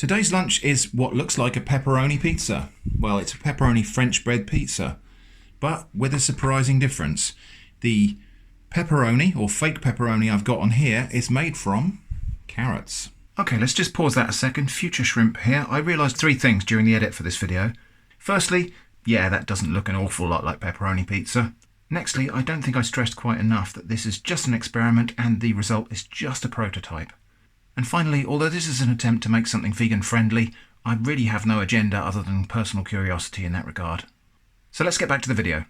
Today's lunch is what looks like a pepperoni pizza. Well, it's a pepperoni French bread pizza, but with a surprising difference. The pepperoni, or fake pepperoni I've got on here, is made from carrots. Okay, let's just pause that a second. Future Shrimp here. I realised three things during the edit for this video. Firstly, yeah, that doesn't look an awful lot like pepperoni pizza. Nextly, I don't think I stressed quite enough that this is just an experiment and the result is just a prototype. And finally, although this is an attempt to make something vegan friendly, I really have no agenda other than personal curiosity in that regard. So let's get back to the video.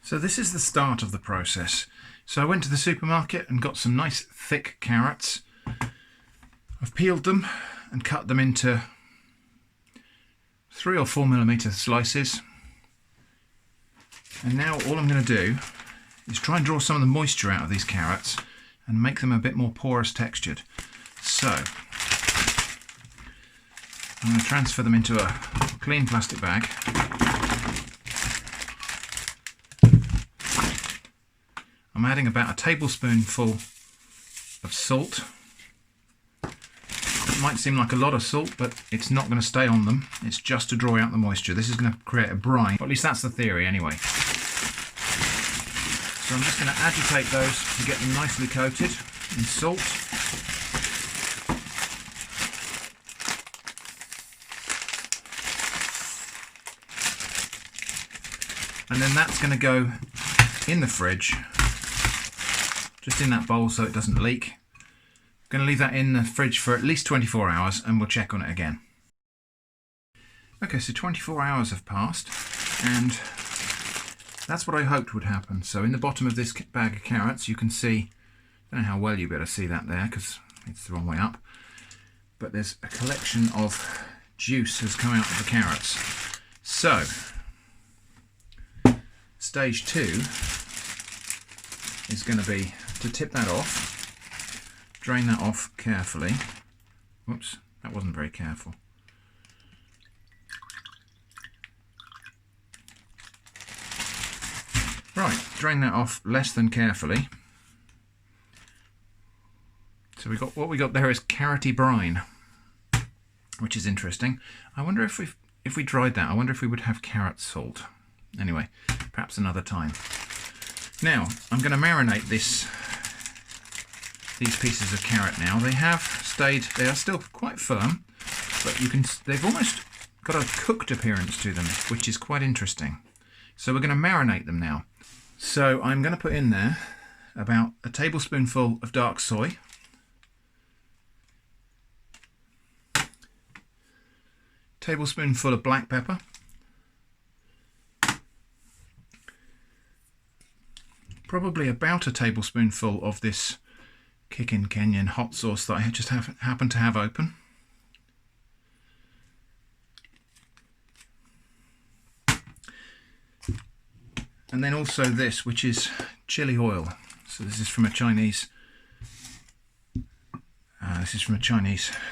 So this is the start of the process. So I went to the supermarket and got some nice thick carrots. I've peeled them and cut them into 3 or 4mm slices. And now all I'm going to do is try and draw some of the moisture out of these carrots and make them a bit more porous textured. So I'm going to transfer them into a clean plastic bag. I'm adding about a tablespoonful of salt. It might seem like a lot of salt, but it's not going to stay on them. It's just to draw out the moisture. This is going to create a brine, or at least that's the theory anyway. So I'm just going to agitate those to get them nicely coated in salt. And then that's going to go in the fridge, just in that bowl so it doesn't leak. I'm going to leave that in the fridge for at least 24 hours and we'll check on it again. Okay, so 24 hours have passed and that's what I hoped would happen. So in the bottom of this bag of carrots you can see, I don't know how well you better see that there because it's the wrong way up, but there's a collection of juice has come out of the carrots. So stage 2 is going to be to tip that off, drain that off carefully. Whoops, that wasn't very careful. Right, drain that off less than carefully. So what we got there is carroty brine, which is interesting. I wonder if we dried that, I wonder if we would have carrot salt. Anyway, perhaps another time. Now, I'm going to marinate these pieces of carrot now. They are still quite firm, but they've almost got a cooked appearance to them, which is quite interesting. So we're going to marinate them now. So I'm going to put in there about a tablespoonful of dark soy, tablespoonful of black pepper, probably about a tablespoonful of this Kickin' Kenyan hot sauce that I just happen to have open. And then also this, which is chili oil. So this is from a Chinese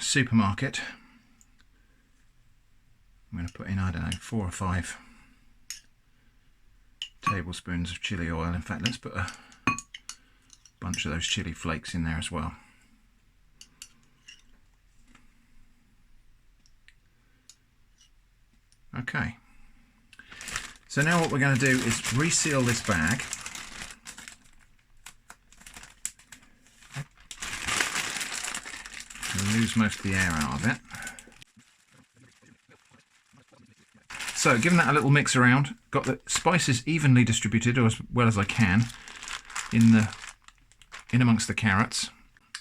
supermarket. I'm going to put in, I don't know, 4 or 5 tablespoons of chili oil. In fact, let's put a bunch of those chili flakes in there as well. Okay. So now what we're going to do is reseal this bag. We'll lose most of the air out of it. So, given that a little mix around, got the spices evenly distributed, or as well as I can, in amongst the carrots.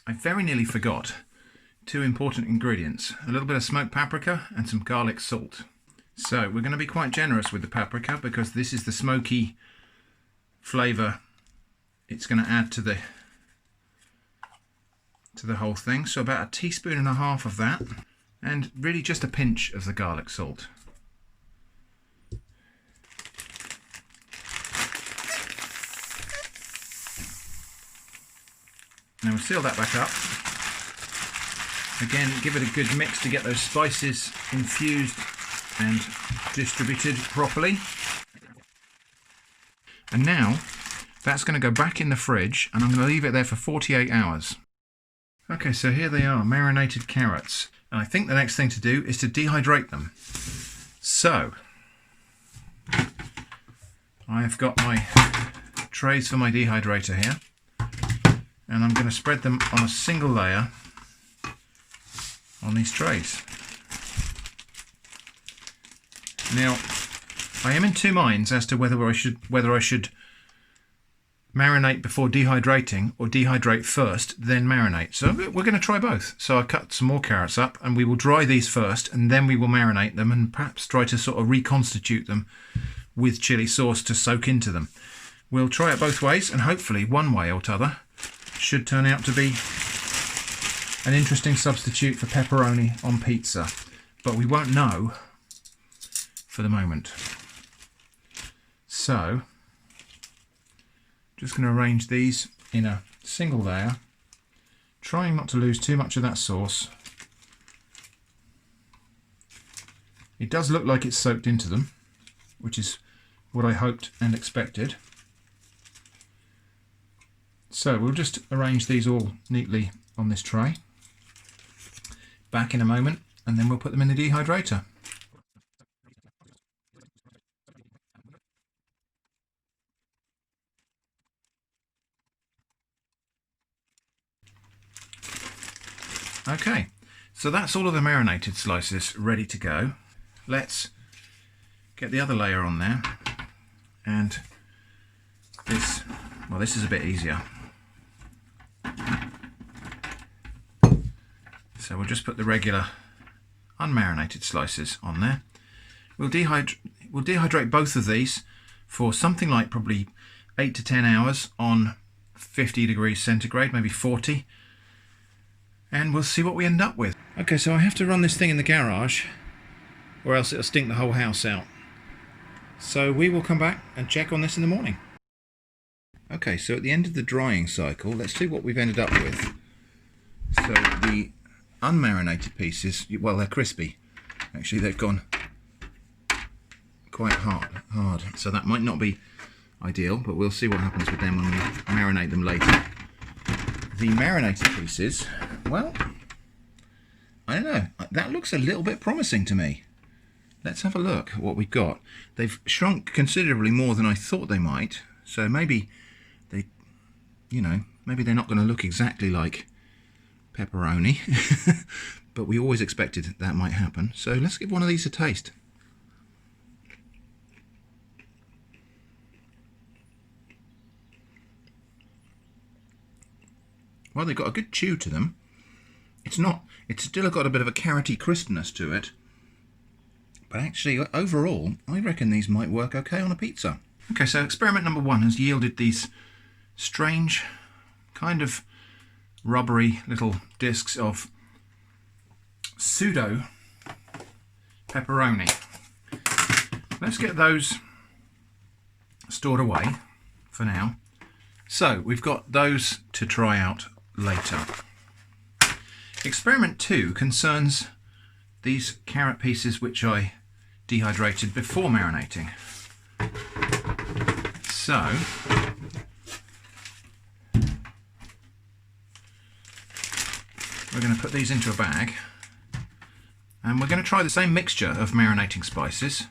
I very nearly forgot 2 important ingredients: a little bit of smoked paprika and some garlic salt. So we're going to be quite generous with the paprika because this is the smoky flavour it's going to add to the whole thing. So about 1.5 teaspoons of that, and really just a pinch of the garlic salt. Now we'll seal that back up. Again, give it a good mix to get those spices infused and distributed properly. And now That's going to go back in the fridge, and I'm going to leave it there for 48 hours. Okay, so here they are, marinated carrots. And I think the next thing to do is to dehydrate them. So, I've got my trays for my dehydrator here, and I'm going to spread them on a single layer on these trays. Now, I am in two minds as to whether I should marinate before dehydrating or dehydrate first, then marinate. So we're going to try both. So I cut some more carrots up, and we will dry these first, and then we will marinate them and perhaps try to sort of reconstitute them with chili sauce to soak into them. We'll try it both ways, and hopefully one way or t'other should turn out to be an interesting substitute for pepperoni on pizza. But we won't know for the moment. So, just going to arrange these in a single layer, trying not to lose too much of that sauce. It does look like it's soaked into them, which is what I hoped and expected. So we'll just arrange these all neatly on this tray. Back in a moment, and then we'll put them in the dehydrator. Okay, so that's all of the marinated slices ready to go. Let's get the other layer on there, and this is a bit easier. So we'll just put the regular unmarinated slices on there. We'll dehydrate both of these for something like probably 8 to 10 hours on 50 degrees centigrade, maybe 40. And we'll see what we end up with. Okay, so I have to run this thing in the garage, or else it'll stink the whole house out. So we will come back and check on this in the morning. Okay, so at the end of the drying cycle, let's see what we've ended up with. So the unmarinated pieces, well, they're crispy. Actually, they've gone quite hard. So that might not be ideal, but we'll see what happens with them when we marinate them later. The marinated pieces, well, I don't know, that looks a little bit promising to me. Let's have a look at what we've got. They've shrunk considerably more than I thought they might, so maybe maybe they're not going to look exactly like pepperoni, but we always expected that might happen. So let's give one of these a taste. Well, they've got a good chew to them. It's still got a bit of a carroty crispness to it. But actually, overall, I reckon these might work okay on a pizza. Okay, so experiment number 1 has yielded these strange, kind of rubbery little discs of pseudo pepperoni. Let's get those stored away for now. So we've got those to try out later. Experiment 2 concerns these carrot pieces which I dehydrated before marinating. So we're going to put these into a bag, and we're going to try the same mixture of marinating spices,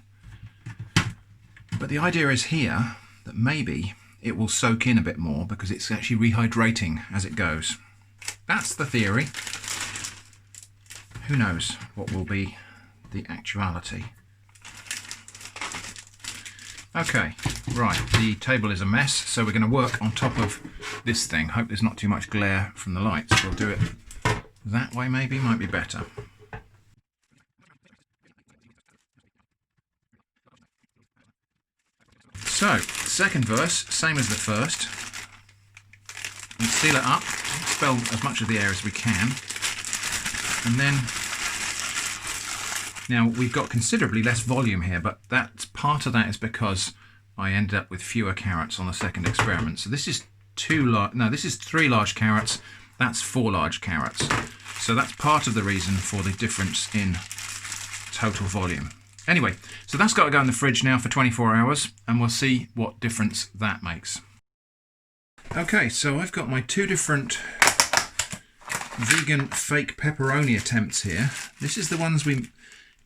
but the idea is here that maybe it will soak in a bit more because it's actually rehydrating as it goes. That's the theory. Who knows what will be the actuality. Okay, right, the table is a mess, so we're going to work on top of this thing. Hope there's not too much glare from the lights. We'll do it that way maybe, might be better. So, second verse, same as the first. And seal it up, expel as much of the air as we can. And then, now we've got considerably less volume here, but part of that is because I ended up with fewer carrots on the second experiment. So this is this is 3 large carrots, that's 4 large carrots. So that's part of the reason for the difference in total volume. Anyway, so that's got to go in the fridge now for 24 hours, and we'll see what difference that makes. Okay, so I've got my two different vegan fake pepperoni attempts here. This is the ones we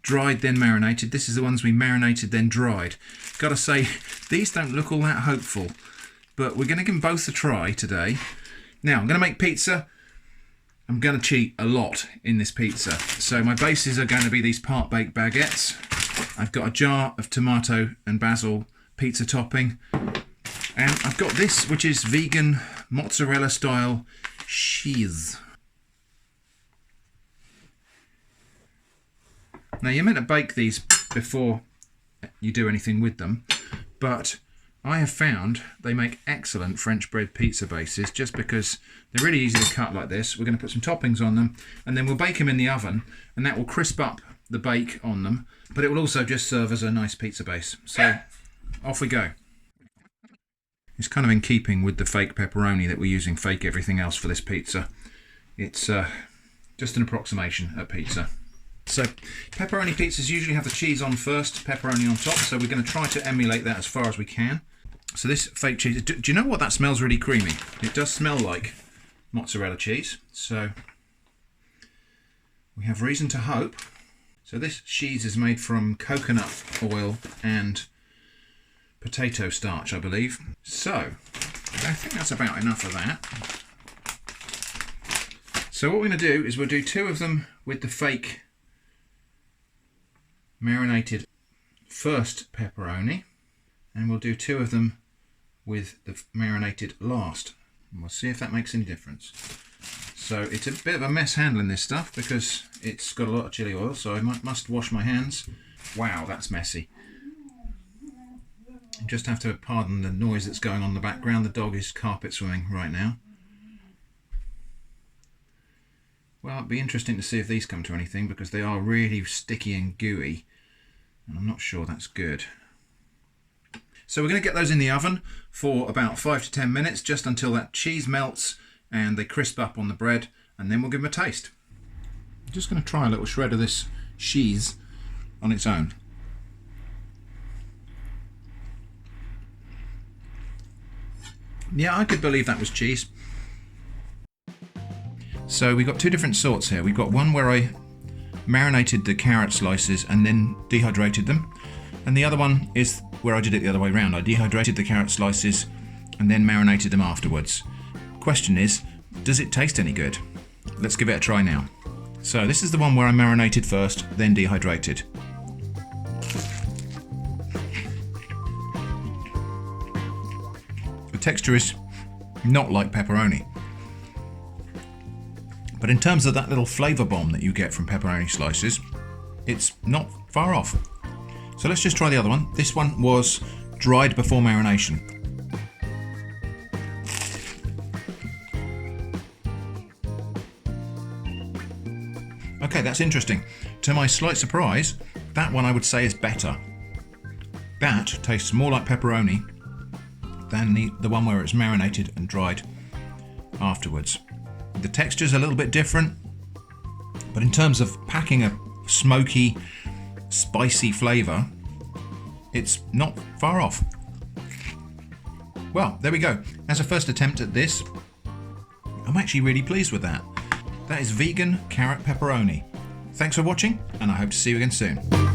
dried then marinated. This is the ones we marinated then dried. Gotta say, these don't look all that hopeful, but we're going to give them both a try today. Now, I'm going to make pizza. I'm going to cheat a lot in this pizza. So my bases are going to be these part-baked baguettes. I've got a jar of tomato and basil pizza topping. And I've got this, which is vegan mozzarella style cheese. Now, you're meant to bake these before you do anything with them, but I have found they make excellent French bread pizza bases just because they're really easy to cut like this. We're going to put some toppings on them and then we'll bake them in the oven, and that will crisp up the bake on them, but it will also just serve as a nice pizza base. So off we go. It's kind of in keeping with the fake pepperoni that we're using fake everything else for this pizza. It's just an approximation at pizza. So pepperoni pizzas usually have the cheese on first, pepperoni on top, so we're going to try to emulate that as far as we can. So this fake cheese, do you know what? That smells really creamy. It does smell like mozzarella cheese, so we have reason to hope. So this cheese is made from coconut oil and potato starch, I believe. So I think that's about enough of that. So what we're going to do is we'll do two of them with the fake marinated first pepperoni, and we'll do two of them with the marinated last, and we'll see if that makes any difference. So it's a bit of a mess handling this stuff because it's got a lot of chili oil, so I must wash my hands. Wow, that's messy. You just have to pardon the noise that's going on in the background. The dog is carpet swimming right now. Well, it'd be interesting to see if these come to anything because they are really sticky and gooey, and I'm not sure that's good. So we're going to get those in the oven for about 5 to 10 minutes, just until that cheese melts and they crisp up on the bread, and then we'll give them a taste. I'm just going to try a little shred of this cheese on its own. Yeah, I could believe that was cheese. So we've got two different sorts here. We've got one where I marinated the carrot slices and then dehydrated them. And the other one is where I did it the other way around. I dehydrated the carrot slices and then marinated them afterwards. Question is, does it taste any good? Let's give it a try now. So this is the one where I marinated first, then dehydrated. The texture is not like pepperoni. But in terms of that little flavour bomb that you get from pepperoni slices, it's not far off. So let's just try the other one. This one was dried before marination. Okay, that's interesting. To my slight surprise, that one I would say is better. That tastes more like pepperoni than the one where it's marinated and dried afterwards. The texture's a little bit different, but in terms of packing a smoky, spicy flavour, it's not far off. Well, there we go. As a first attempt at this, I'm actually really pleased with that. That is vegan carrot pepperoni. Thanks for watching, and I hope to see you again soon.